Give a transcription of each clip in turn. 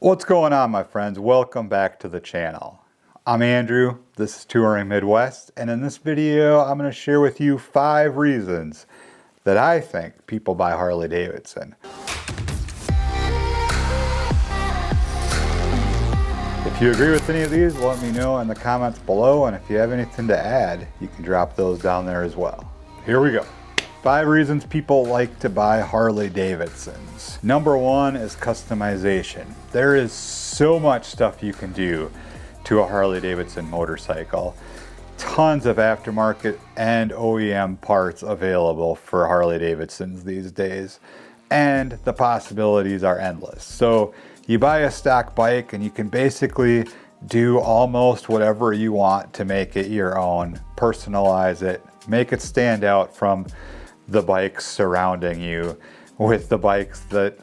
What's going on, my friends? Welcome back to the channel. I'm Andrew, this is Touring Midwest, and in this video I'm going to share with you 5 reasons that I think people buy Harley Davidson. If you agree with any of these, let me know in the comments below, and if you have anything to add, you can drop those down there as well. Here we go. 5 reasons people like to buy Harley Davidsons. Number 1 is customization. There is so much stuff you can do to a Harley Davidson motorcycle. Tons of aftermarket and OEM parts available for Harley Davidsons these days, and the possibilities are endless. So you buy a stock bike and you can basically do almost whatever you want to make it your own, personalize it, make it stand out from the bikes surrounding you with the bikes that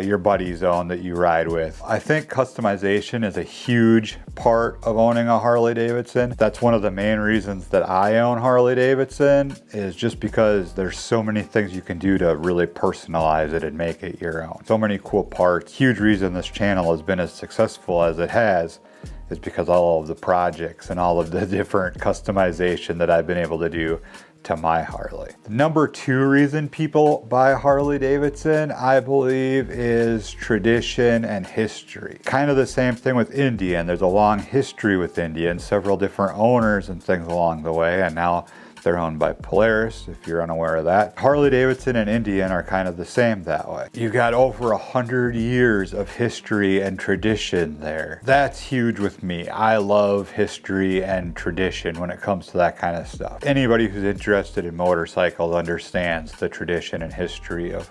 your buddies own that you ride with. I think customization is a huge part of owning a Harley Davidson. That's one of the main reasons that I own Harley Davidson, is just because there's so many things you can do to really personalize it and make it your own. So many cool parts. Huge reason this channel has been as successful as it has is because all of the projects and all of the different customization that I've been able to do to my Harley. Number 2 reason people buy Harley Davidson, I believe, is tradition and history. Kind of the same thing with Indian. There's a long history with Indian, several different owners and things along the way, and now they're owned by Polaris, if you're unaware of that. Harley Davidson and Indian are kind of the same that way. You've got over 100 years of history and tradition there. That's huge with me. I love history and tradition when it comes to that kind of stuff. Anybody who's interested in motorcycles understands the tradition and history of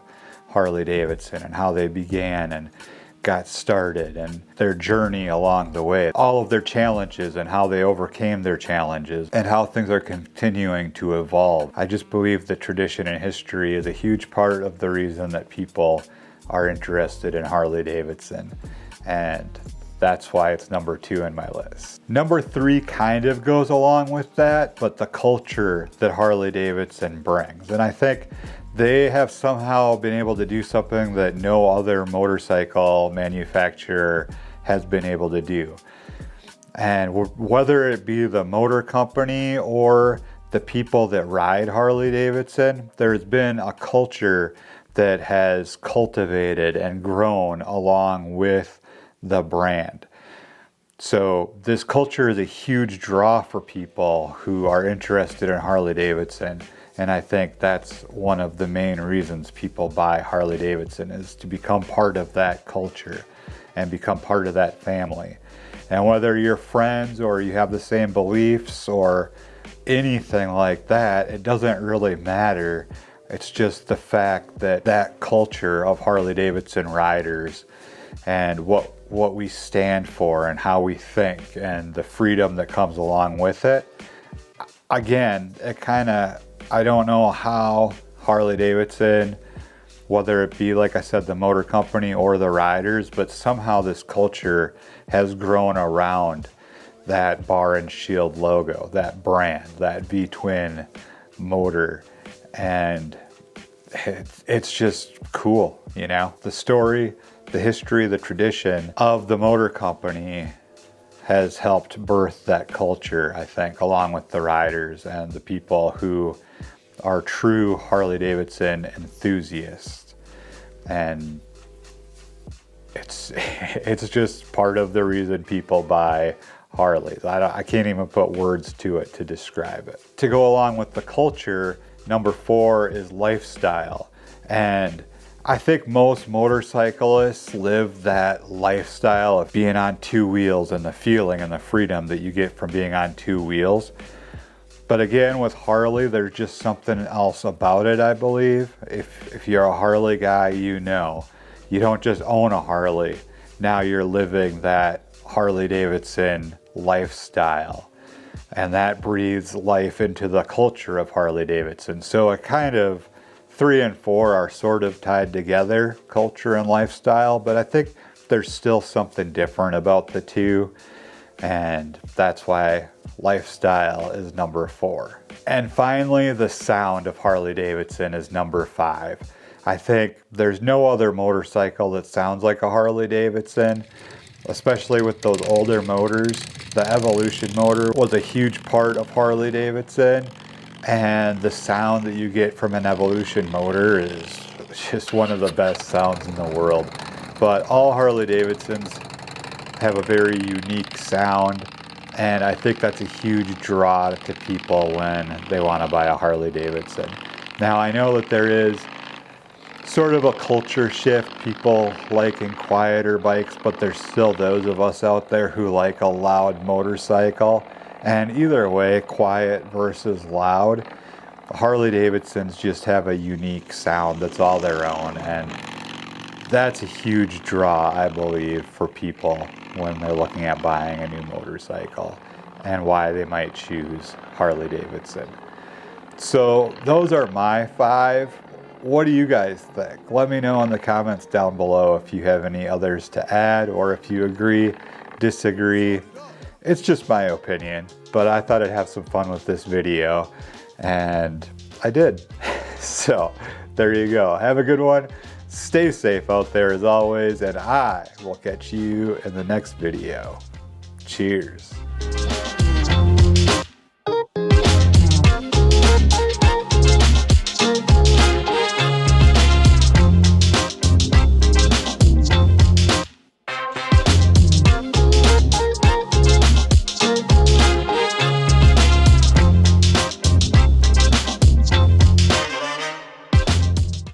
Harley Davidson and how they began and got started and their journey along the way, all of their challenges and how they overcame their challenges and how things are continuing to evolve. I just believe that tradition and history is a huge part of the reason that people are interested in Harley Davidson, and that's why it's number 2 in my list. Number 3 kind of goes along with that, but the culture that Harley Davidson brings. And I think they have somehow been able to do something that no other motorcycle manufacturer has been able to do. And whether it be the motor company or the people that ride Harley Davidson, there's been a culture that has cultivated and grown along with the brand. So this culture is a huge draw for people who are interested in Harley Davidson. And I think that's one of the main reasons people buy Harley Davidson, is to become part of that culture and become part of that family. And whether you're friends or you have the same beliefs or anything like that, it doesn't really matter. It's just the fact that that culture of Harley Davidson riders and what we stand for and how we think and the freedom that comes along with it. Again, I don't know how Harley Davidson, whether it be, like I said, the motor company or the riders, but somehow this culture has grown around that bar and shield logo, that brand, that V-twin motor, and it's just cool, you know? The story, the history, the tradition of the motor company has helped birth that culture, I think, along with the riders and the people who are true Harley Davidson enthusiasts. And it's just part of the reason people buy Harleys. I can't even put words to it to describe it. To go along with the culture, number 4 is lifestyle. And I think most motorcyclists live that lifestyle of being on 2 wheels and the feeling and the freedom that you get from being on 2 wheels. But again, with Harley, there's just something else about it, I believe. If you're a Harley guy, you know. You don't just own a Harley. Now you're living that Harley Davidson lifestyle. And that breathes life into the culture of Harley Davidson. So it kind of, 3 and 4 are sort of tied together, culture and lifestyle. But I think there's still something different about the two. And that's why lifestyle is number 4. And finally, the sound of Harley Davidson is number 5. I think there's no other motorcycle that sounds like a Harley Davidson, especially with those older motors. The Evolution motor was a huge part of Harley Davidson, and the sound that you get from an Evolution motor is just one of the best sounds in the world. But all Harley Davidsons have a very unique sound, and I think that's a huge draw to people when they want to buy a Harley Davidson. Now, I know that there is sort of a culture shift, people liking quieter bikes, but there's still those of us out there who like a loud motorcycle. And either way, quiet versus loud, Harley Davidsons just have a unique sound that's all their own, and that's a huge draw, I believe, for people when they're looking at buying a new motorcycle and why they might choose Harley Davidson. So those are my 5. What do you guys think? Let me know in the comments down below if you have any others to add, or if you agree, disagree. It's just my opinion, but I thought I'd have some fun with this video, and I did. So there you go. Have a good one. Stay safe out there as always, and I will catch you in the next video. Cheers.